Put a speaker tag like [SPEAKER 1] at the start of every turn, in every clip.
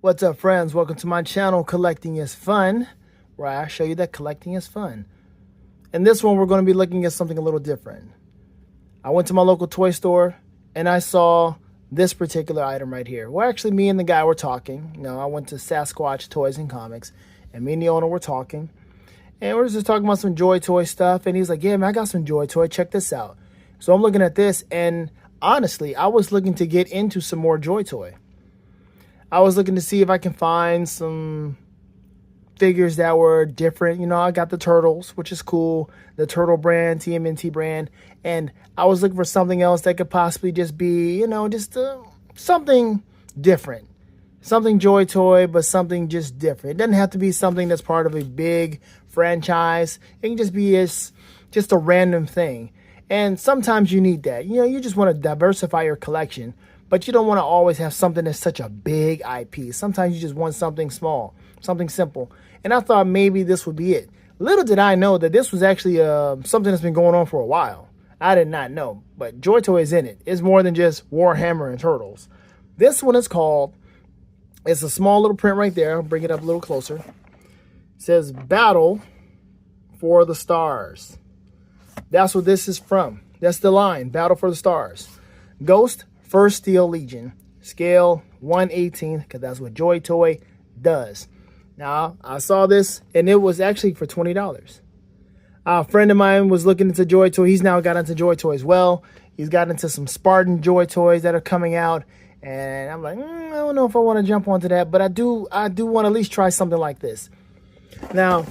[SPEAKER 1] What's up, friends? Welcome to my channel, Collecting is Fun, where I show you that collecting is fun. In this one, we're going to be looking at something a little different. I went to my local toy store and I saw this particular item right here. Well, actually, me and the guy were talking. You know, I went to Sasquatch Toys and Comics, and me and the owner were talking. And we're just talking about some Joy Toy stuff. And he's like, yeah, man, I got some Joy Toy. Check this out. So I'm looking at this, and honestly, I was looking to get into some more Joy Toy. I was looking to see if I can find some figures that were different. You know, I got the Turtles, which is cool, the Turtle brand, TMNT brand, and I was looking for something else that could possibly just be, you know, just something different. Something Joy Toy, but something just different. It doesn't have to be something that's part of a big franchise. It can just be just a random thing. And sometimes you need that. You know, you just want to diversify your collection, but you don't want to always have something that's such a big IP. Sometimes you just want something small, something simple. And I thought maybe this would be it. Little did I know that this was actually something that's been going on for a while. I did not know, but Joy Toy is in it. It's more than just Warhammer and Turtles. This one is called, it's a small little print right there. I'll bring it up a little closer. It says Battle for the Stars. That's what this is from. That's the line, Battle for the Stars. Ghost, 1st Steel Legion, scale 1/18, because that's what Joy Toy does. Now, I saw this, and it was actually for $20. A friend of mine was looking into Joy Toy. He's now got into Joy Toy as well. He's got into some Spartan Joy Toys that are coming out, and I'm like, I don't know if I want to jump onto that, but I do want to at least try something like this. Now,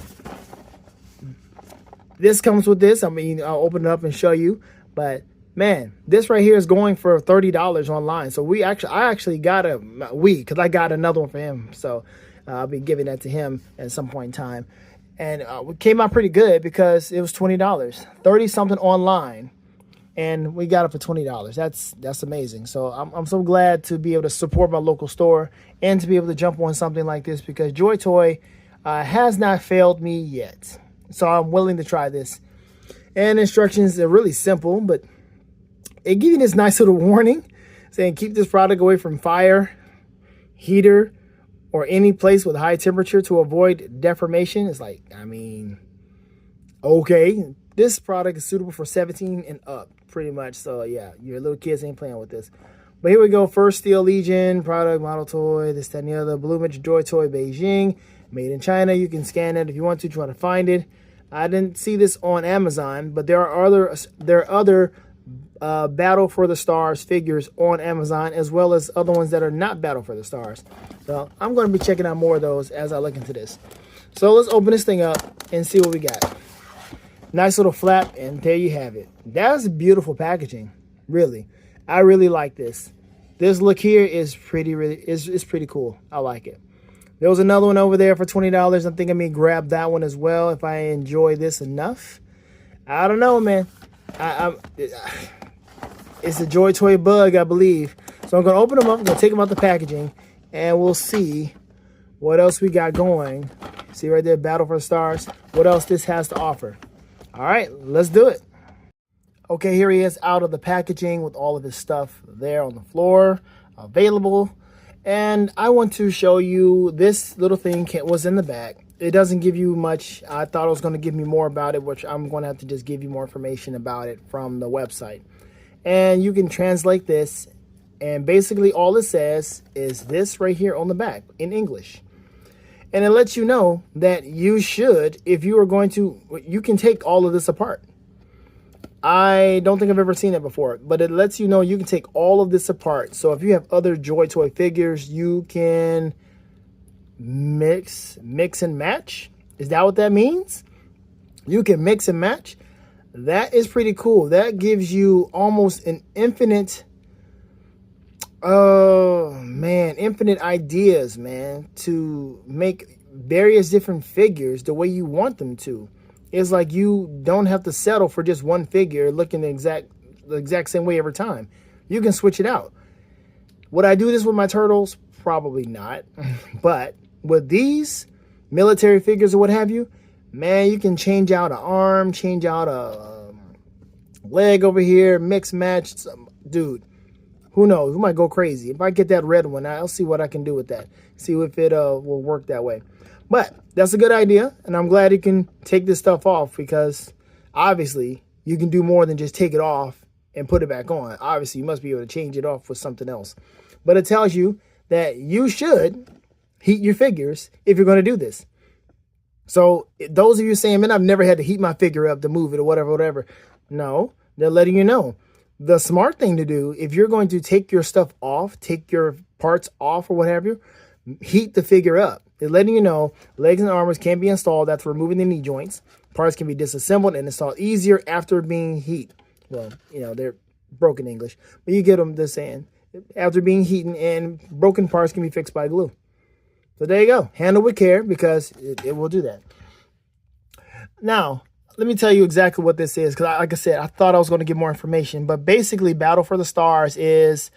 [SPEAKER 1] this comes with this. I mean, I'll open it up and show you, but man, this right here is going for $30 online. So I actually got because I got another one for him. So I'll be giving that to him at some point in time. And it came out pretty good because it was $20, 30 something online, and we got it for $20. That's amazing. So I'm so glad to be able to support my local store and to be able to jump on something like this, because Joy Toy has not failed me yet. So I'm willing to try this. And instructions are really simple, but it gives you this nice little warning saying keep this product away from fire, heater, or any place with high temperature to avoid deformation. It's like, I mean, okay. This product is suitable for 17 and up, pretty much. So yeah, your little kids ain't playing with this. But here we go. 1st Steel Legion, product, model toy, this, that, and the other. Blumich Joy Toy Beijing, made in China. You can scan it if you want to try to find it. I didn't see this on Amazon, but there are other Battle for the Stars figures on Amazon, as well as other ones that are not Battle for the Stars. So I'm going to be checking out more of those as I look into this. So let's open this thing up and see what we got. Nice little flap, and there you have it. That's beautiful packaging, really. I really like this. This look here is it's pretty cool. I like it. There was another one over there for $20. I think I may grab that one as well if I enjoy this enough. I don't know, man. It's a Joy Toy bug, I believe. So I'm going to open them up. I'm going to take them out the packaging, and we'll see what else we got going. See right there, Battle for the Stars. What else this has to offer. All right, let's do it. Okay, here he is out of the packaging with all of his stuff there on the floor, available. And I want to show you this little thing was in the back. It doesn't give you much. I thought it was going to give me more about it, which I'm going to have to just give you more information about it from the website. And you can translate this, and basically all it says is this right here on the back in English. And it lets you know that you should, if you are going to, you can take all of this apart. I don't think I've ever seen it before, but it lets you know you can take all of this apart. So if you have other Joy Toy figures, you can mix and match. Is that what that means? You can mix and match. That is pretty cool. That gives you almost an infinite, infinite ideas, man, to make various different figures the way you want them to. It's like you don't have to settle for just one figure looking the exact same way every time. You can switch it out. Would I do this with my Turtles? Probably not. But with these military figures or what have you, man, you can change out an arm, change out a leg over here, mix match. Dude, who knows? We might go crazy. If I get that red one, I'll see what I can do with that. See if it will work that way. But that's a good idea, and I'm glad you can take this stuff off, because obviously you can do more than just take it off and put it back on. Obviously, you must be able to change it off with something else. But it tells you that you should heat your figures if you're going to do this. So those of you saying, man, I've never had to heat my figure up to move it or whatever. No, they're letting you know. The smart thing to do, if you're going to take your stuff off, take your parts off or what have you, heat the figure up. They're letting you know legs and armors can be installed after removing the knee joints. Parts can be disassembled and installed easier after being heat. Well, you know, they're broken English, but you get them, they're saying. After being heated, and broken parts can be fixed by glue. So there you go. Handle with care, because it will do that. Now, let me tell you exactly what this is, because like I said, I thought I was going to get more information. But basically, Battle for the Stars is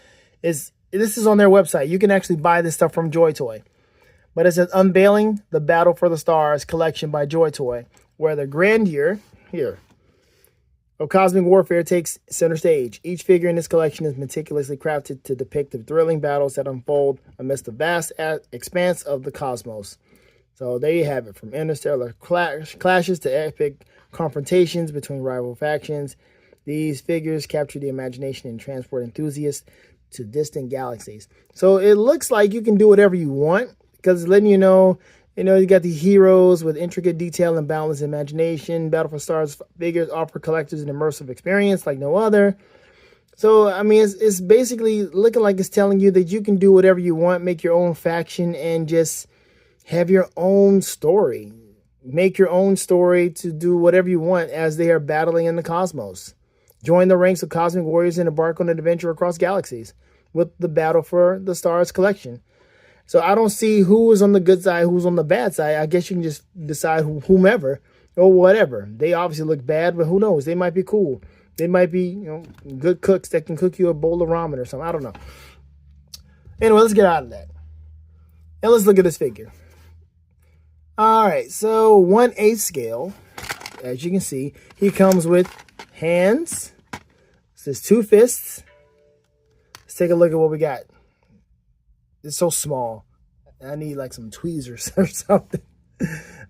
[SPEAKER 1] this is on their website. You can actually buy this stuff from Joy Toy. But it says unveiling the Battle for the Stars collection by Joy Toy, where the grandeur of cosmic warfare takes center stage. Each figure in this collection is meticulously crafted to depict the thrilling battles that unfold amidst the vast expanse of the cosmos. So there you have it, from interstellar clashes to epic confrontations between rival factions. These figures capture the imagination and transport enthusiasts to distant galaxies. So it looks like you can do whatever you want, because it's letting you know, you got the heroes with intricate detail and boundless imagination. Battle for Stars figures offer collectors an immersive experience like no other. So, I mean, it's basically looking like it's telling you that you can do whatever you want, make your own faction, and just have your own story. Make your own story to do whatever you want as they are battling in the cosmos. Join the ranks of cosmic warriors and embark on an adventure across galaxies with the Battle for the Stars collection. So I don't see who is on the good side, who's on the bad side. I guess you can just decide whomever or whatever. They obviously look bad, but who knows? They might be cool. They might be, good cooks that can cook you a bowl of ramen or something. I don't know. Anyway, let's get out of that. And let's look at this figure. All right, so 1/8 scale. As you can see, he comes with hands. It says 2 fists. Let's take a look at what we got. It's so small. I need like some tweezers or something.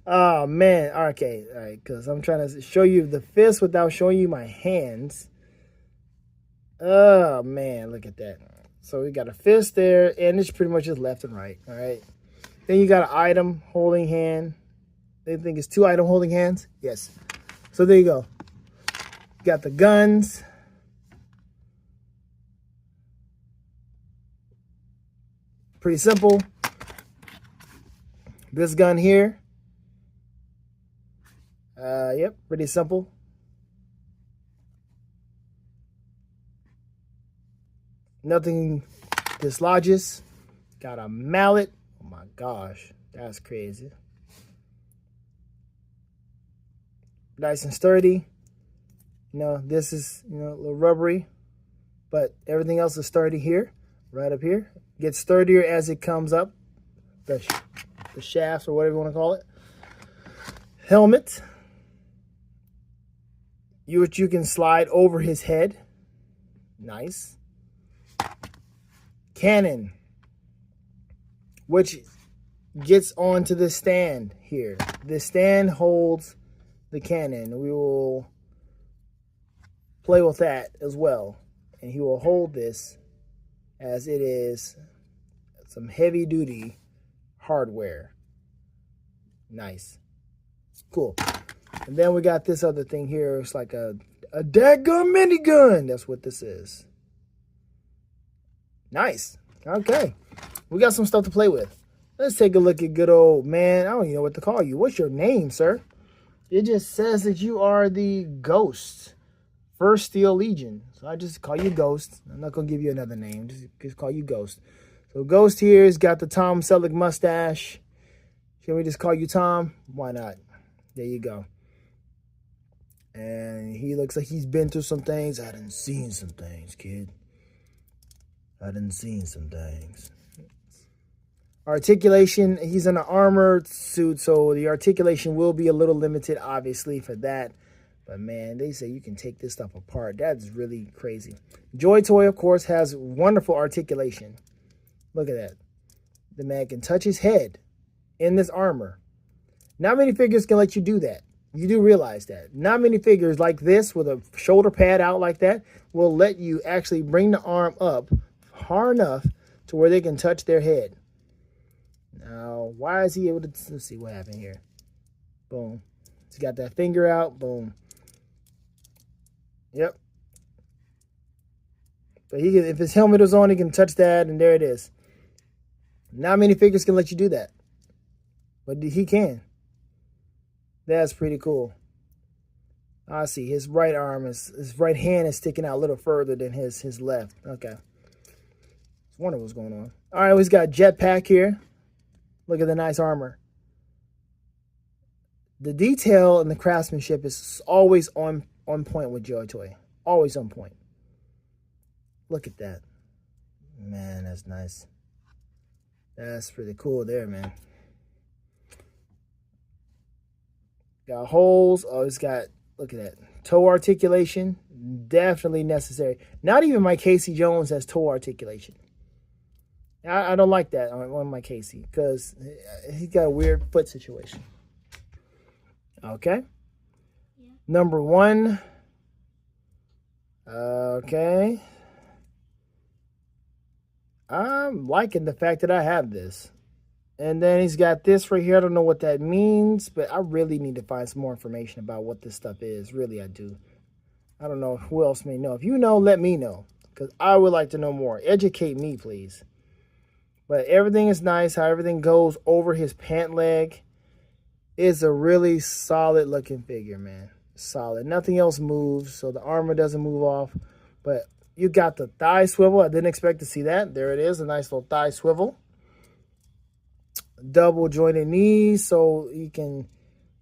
[SPEAKER 1] Oh, man. Okay. All right. Because I'm trying to show you the fist without showing you my hands. Oh, man. Look at that. So we got a fist there. And it's pretty much just left and right. All right. Then you got an item holding hand. They think it's 2 item holding hands. Yes. So there you go. Got the guns. Pretty simple. This gun here. Yep, pretty simple. Nothing dislodges. Got a mallet. Oh my gosh, that's crazy. Nice and sturdy. This is, a little rubbery, but everything else is sturdy here, right up here. Gets sturdier as it comes up, the shafts or whatever you want to call it. Helmet, which you can slide over his head. Nice. Cannon, which gets onto the stand here. The stand holds the cannon. We will play with that as well. And he will hold this as it is some heavy duty hardware. Nice. Cool. And then we got this other thing here. It's like a daggum minigun. That's what this is. Nice. Okay. We got some stuff to play with. Let's take a look at good old man. I don't even know what to call you. What's your name, sir? It just says that you are the Ghost. First Steel Legion. So I just call you Ghost. I'm not going to give you another name. Just call you Ghost. So Ghost here has got the Tom Selleck mustache. Should we just call you Tom? Why not? There you go. And he looks like he's been through some things. I done seen some things, kid. I done seen some things. Articulation, he's in an armored suit, so the articulation will be a little limited, obviously, for that. But man, they say you can take this stuff apart. That's really crazy. Joy Toy, of course, has wonderful articulation. Look at that. The man can touch his head in this armor. Not many figures can let you do that. You do realize that. Not many figures like this with a shoulder pad out like that will let you actually bring the arm up far enough to where they can touch their head. Now, why is he able to... Let's see what happened here. Boom. He's got that finger out. Boom. Yep. But he can, if his helmet is on, he can touch that, and there it is. Not many figures can let you do that. But he can. That's pretty cool. I see. His right arm his right hand is sticking out a little further than his left. Okay. I was wondering what's going on. All right, we've got Jetpack here. Look at the nice armor. The detail and the craftsmanship is always on point with Joy Toy. Always on point. Look at that. Man, that's nice. That's pretty cool there, man. Got holes. Oh, it's got, look at that. Toe articulation. Definitely necessary. Not even my Casey Jones has toe articulation. I don't like that on my Casey because he's got a weird foot situation. Okay. Yeah. Number 1. Okay. I'm liking the fact that I have this. And then he's got this right here. I don't know what that means, but I really need to find some more information about what this stuff is. Really, I do. I don't know who else may know. If you know, let me know, because I would like to know more. Educate me, please. But everything is nice. How everything goes over his pant leg. It's a really solid looking figure, man. Solid. Nothing else moves, so the armor doesn't move off. But you got the thigh swivel. I didn't expect to see that. There it is, a nice little thigh swivel. Double jointed knees, so you can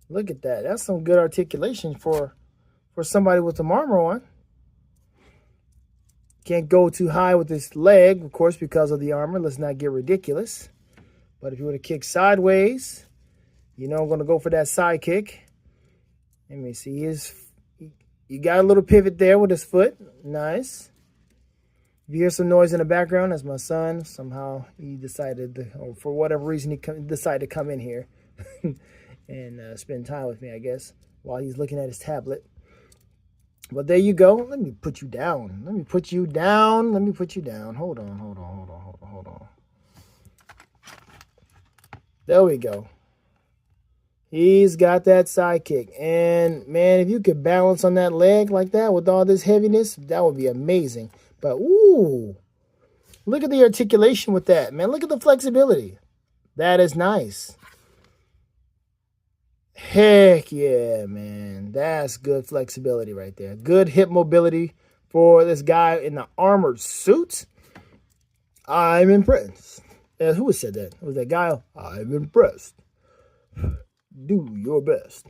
[SPEAKER 1] look at that. That's some good articulation for somebody with some armor on. Can't go too high with this leg, of course, because of the armor. Let's not get ridiculous. But if you were to kick sideways, you know I'm going to go for that side kick. Let me see. You got a little pivot there with his foot. Nice. If you hear some noise in the background, that's my son. Somehow he decided, or for whatever reason, he decided to come in here and spend time with me, I guess, while he's looking at his tablet. But there you go. Let me put you down. Let me put you down. Let me put you down. Hold on. There we go. He's got that side kick. And, man, if you could balance on that leg like that with all this heaviness, that would be amazing. But, ooh, look at the articulation with that, man. Look at the flexibility. That is nice. Heck yeah, man. That's good flexibility right there. Good hip mobility for this guy in the armored suit. I'm impressed. Who said that? It was that guy. I'm impressed. Do your best.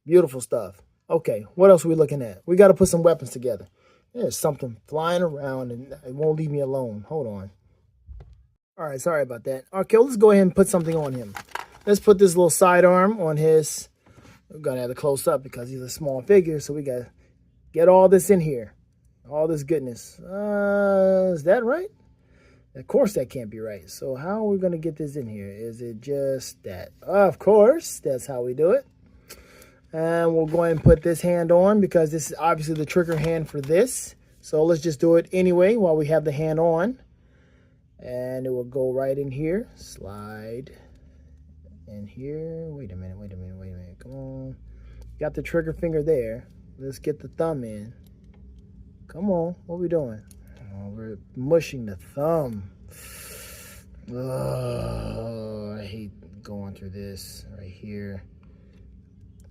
[SPEAKER 1] Beautiful stuff. Okay, what else are we looking at? We got to put some weapons together. There's something flying around and it won't leave me alone. Hold on. All right, sorry about that. Okay, let's go ahead and put something on him. Let's put this little sidearm on his. We're going to have to close up because he's a small figure, so we got to get all this in here. All this goodness. Is that right? Of course that can't be right. So how are we going to get this in here? Is it just that? Of course, that's how we do it. And we'll go ahead and put this hand on because this is obviously the trigger hand for this. So let's just do it anyway while we have the hand on. And it will go right in here. Slide in here. Wait a minute. Come on. Got the trigger finger there. Let's get the thumb in. Come on. What are we doing? Oh, we're mushing the thumb. Oh, I hate going through this right here.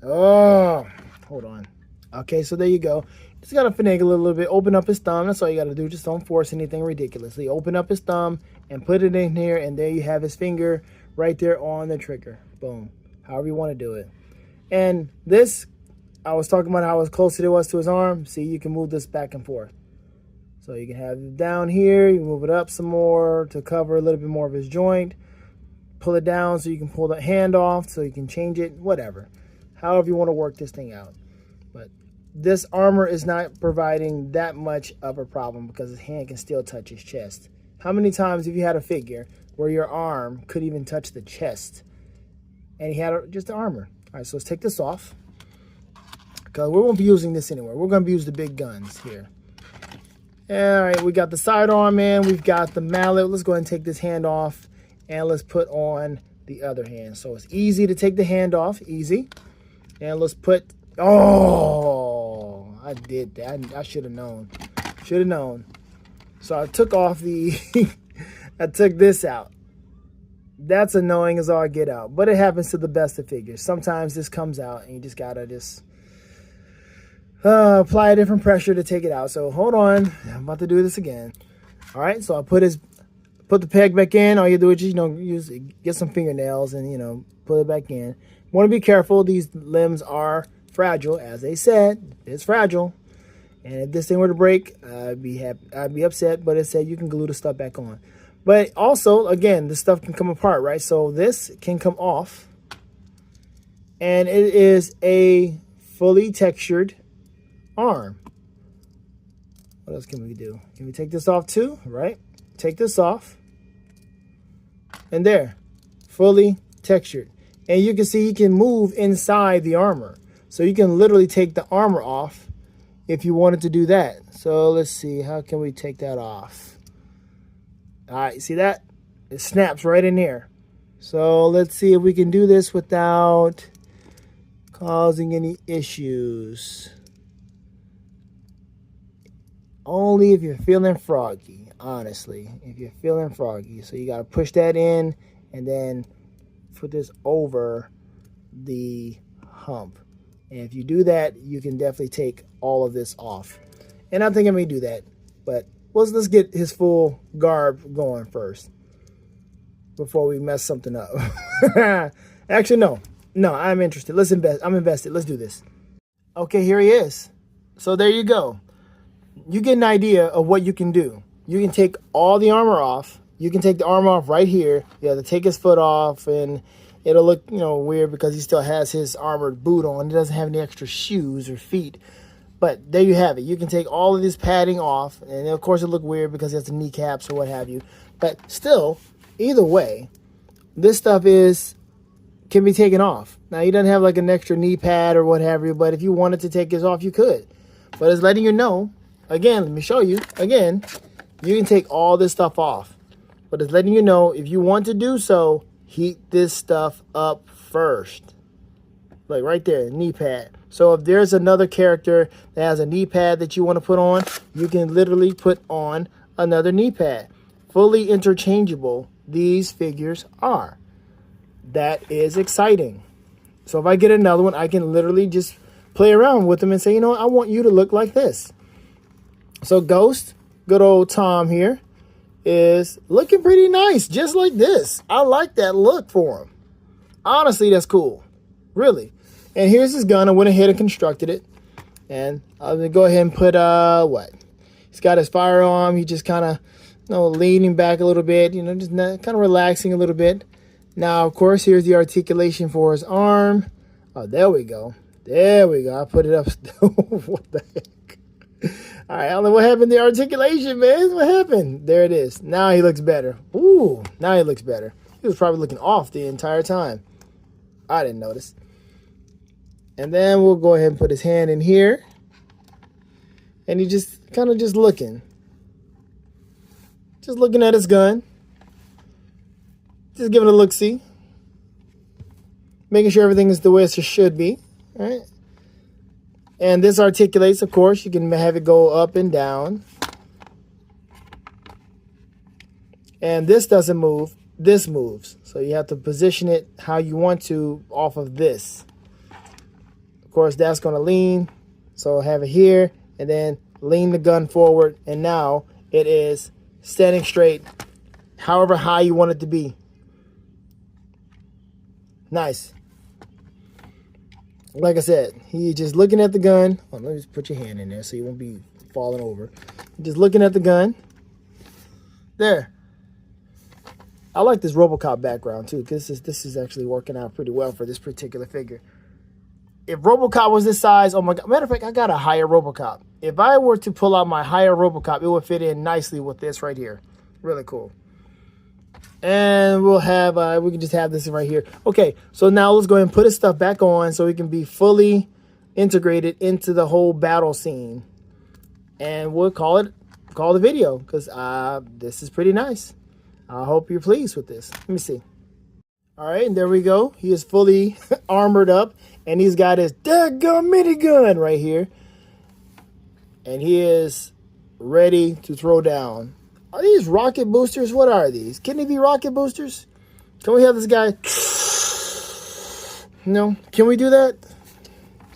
[SPEAKER 1] Oh, hold on. Okay, so there you go. Just got to finagle a little bit. Open up his thumb. That's all you got to do. Just don't force anything ridiculously. Open up his thumb and put it in here, and there you have his finger right there on the trigger. Boom. However you want to do it. And this, I was talking about how close it was to his arm. See, you can move this back and forth. So you can have it down here. You can move it up some more to cover a little bit more of his joint. Pull it down so you can pull the hand off so you can change it. Whatever. However you want to work this thing out. this armor is not providing that much of a problem because his hand can still touch his chest. How many times have you had a figure where your arm could even touch the chest and he had just the armor? All right, so let's take this off because we won't be using this anywhere. We're going to use the big guns here. All right, we got the sidearm in. We've got the mallet. Let's go ahead and take this hand off and let's put on the other hand. So it's easy to take the hand off, easy. And let's put, oh, I did that. I should have known. Should have known. So I took off the, I took this out. That's annoying as all get out. But it happens to the best of figures. Sometimes this comes out and you just got to just apply a different pressure to take it out. So hold on. I'm about to do this again. All right. So I put the peg back in. All you do is just, get some fingernails and, put it back in. Want to be careful. These limbs are fragile. As they said, it's fragile. And if this thing were to break, I'd be upset. But it said you can glue the stuff back on. But also, again, this stuff can come apart, right? So this can come off. And it is a fully textured arm. What else can we do? Can we take this off too, right? Take this off. And there, fully textured. And you can see he can move inside the armor. So you can literally take the armor off if you wanted to do that. So let's see, how can we take that off? All right, see that? It snaps right in there. So let's see if we can do this without causing any issues. Only if you're feeling froggy, honestly. If you're feeling froggy. So you got to push that in and then put this over the hump. And if you do that, you can definitely take all of this off. And I think I may do that. But let's get his full garb going first before we mess something up. Actually, no. No, I'm interested. Let's invest. I'm invested. Let's do this. Okay, here he is. So there you go. You get an idea of what you can do. You can take all the armor off. You can take the armor off right here. You have to take his foot off, and it'll look, weird because he still has his armored boot on. He doesn't have any extra shoes or feet. But there you have it. You can take all of this padding off, and of course it'll look weird because he has the kneecaps or what have you. But still, either way, this stuff can be taken off. Now, he doesn't have like an extra knee pad or what have you, but if you wanted to take this off, you could. But it's letting you know, again, let me show you, again, you can take all this stuff off. But it's letting you know, if you want to do so, heat this stuff up first. Like right there, knee pad. So if there's another character that has a knee pad that you want to put on, you can literally put on another knee pad. Fully interchangeable, these figures are. That is exciting. So if I get another one, I can literally just play around with them and say, I want you to look like this. So Ghost, good old Tom here, is looking pretty nice, just like this. I like that look for him. Honestly, that's cool. Really. And here's his gun. I went ahead and constructed it. And I'm going to go ahead and put, he's got his firearm. He just kind of, leaning back a little bit, just kind of relaxing a little bit. Now, of course, here's the articulation for his arm. Oh, there we go. There we go. I put it up. What the heck? All right, I don't know what happened to the articulation, man. What happened? There it is. Now he looks better. Ooh, now he looks better. He was probably looking off the entire time. I didn't notice. And then we'll go ahead and put his hand in here. And he just kind of just looking. Just looking at his gun. Just giving it a look-see. Making sure everything is the way it should be. All right. And this articulates, of course. You can have it go up and down. And this doesn't move. This moves. So you have to position it how you want to off of this. Of course, that's going to lean. So have it here. And then lean the gun forward. And now it is standing straight however high you want it to be. Nice. Like I said, he's just looking at the gun. Oh, let me just put your hand in there so you won't be falling over. Just looking at the gun. There. I like this RoboCop background too, because this is actually working out pretty well for this particular figure. If RoboCop was this size, oh my God. Matter of fact, I got a higher RoboCop. If I were to pull out my higher RoboCop, it would fit in nicely with this right here. Really cool. And we'll have, we can just have this right here. Okay, so now let's go ahead and put his stuff back on so he can be fully integrated into the whole battle scene. And we'll call the video, because this is pretty nice. I hope you're pleased with this. Let me see. All right, and there we go. He is fully armored up, and he's got his daggum minigun right here. And he is ready to throw down. Are these rocket boosters? What are these? Can they be rocket boosters? Can we have this guy? No. Can we do that?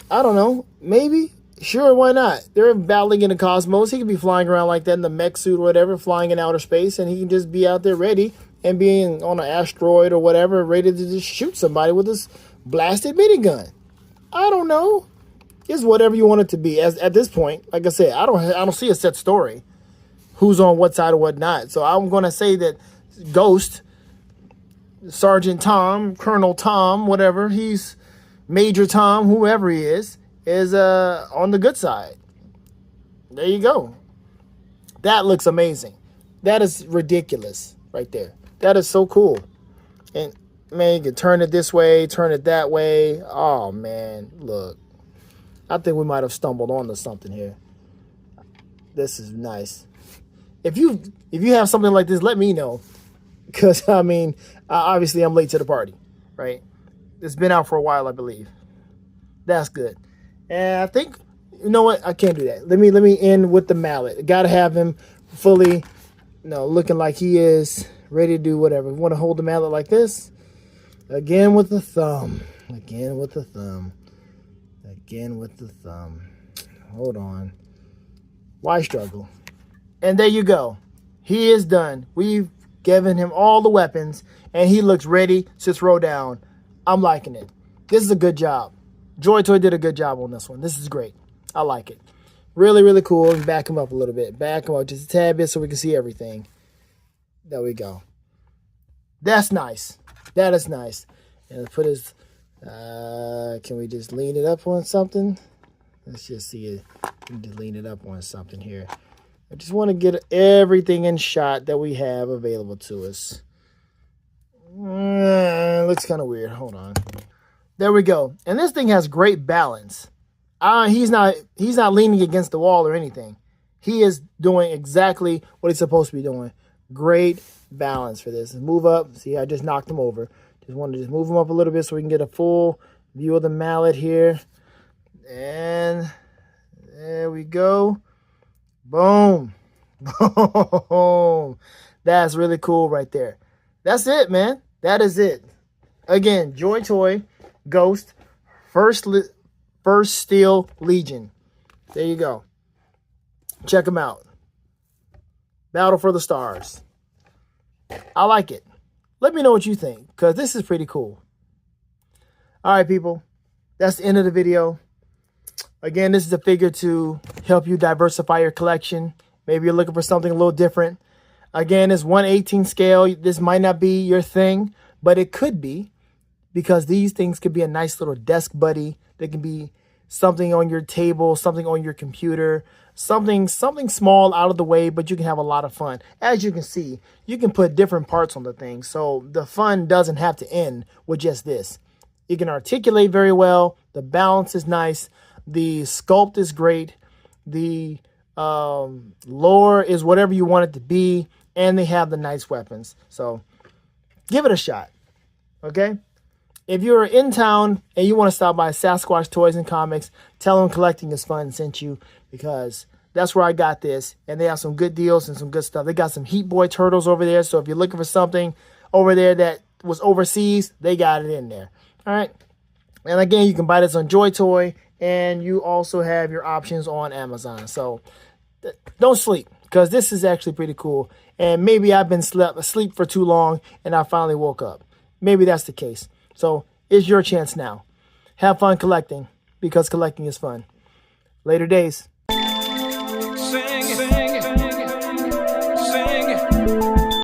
[SPEAKER 1] I don't know. Maybe. Sure, why not? They're battling in the cosmos. He could be flying around like that in the mech suit or whatever, flying in outer space, and he can just be out there ready and being on an asteroid or whatever, ready to just shoot somebody with this blasted minigun. I don't know. It's whatever you want it to be. At this point, like I said, I don't see a set story. Who's on what side or what not. So I'm going to say that Ghost, Sergeant Tom, Colonel Tom, whatever, he's Major Tom, whoever he is on the good side. There you go. That looks amazing. That is ridiculous right there. That is so cool. And man, you can turn it this way, turn it that way. Oh man, look. I think we might have stumbled onto something here. This is nice. If you have something like this, let me know. Because, I mean, obviously I'm late to the party, right? It's been out for a while, I believe. That's good. And I think, you know what? I can't do that. Let me end with the mallet. Got to have him fully, looking like he is ready to do whatever. Want to hold the mallet like this? Again with the thumb. Again with the thumb. Again with the thumb. Hold on. Why struggle? And there you go. He is done. We've given him all the weapons, and he looks ready to throw down. I'm liking it. This is a good job. Joy Toy did a good job on this one. This is great. I like it. Really, really cool. And back him up a little bit. Back him up just a tad bit so we can see everything. There we go. That's nice. That is nice. And let's put his... can we just lean it up on something? Let's just see it. Just lean it up on something here. I just want to get everything in shot that we have available to us. Looks kind of weird. Hold on. There we go. And this thing has great balance. He's not leaning against the wall or anything. He is doing exactly what he's supposed to be doing. Great balance for this. Move up. See, I just knocked him over. Just want to just move him up a little bit so we can get a full view of the mallet here. And there we go. Boom. Boom. That's really cool right there. That's it, man. That is it. Again, Joy Toy, Ghost, First Steel Legion. There you go. Check them out. Battle for the Stars. I like it. Let me know what you think, because this is pretty cool. All right, people. That's the end of the video. Again, this is a figure to help you diversify your collection. Maybe you're looking for something a little different. Again, it's 1/18 scale. This might not be your thing, but it could be, because these things could be a nice little desk buddy. They can be something on your table, something on your computer, something small out of the way, but you can have a lot of fun. As you can see, you can put different parts on the thing, so the fun doesn't have to end with just this. You can articulate very well. The balance is nice. The sculpt is great. The lore is whatever you want it to be. And they have the nice weapons. So give it a shot. Okay? If you're in town and you want to stop by Sasquatch Toys and Comics, tell them Collecting is Fun sent you, because that's where I got this. And they have some good deals and some good stuff. They got some Heat Boy turtles over there. So if you're looking for something over there that was overseas, they got it in there. All right? And again, you can buy this on Joy Toy. And you also have your options on Amazon. So don't sleep, because this is actually pretty cool. And maybe I've been asleep for too long and I finally woke up. Maybe that's the case. So it's your chance now. Have fun collecting, because collecting is fun. Later days.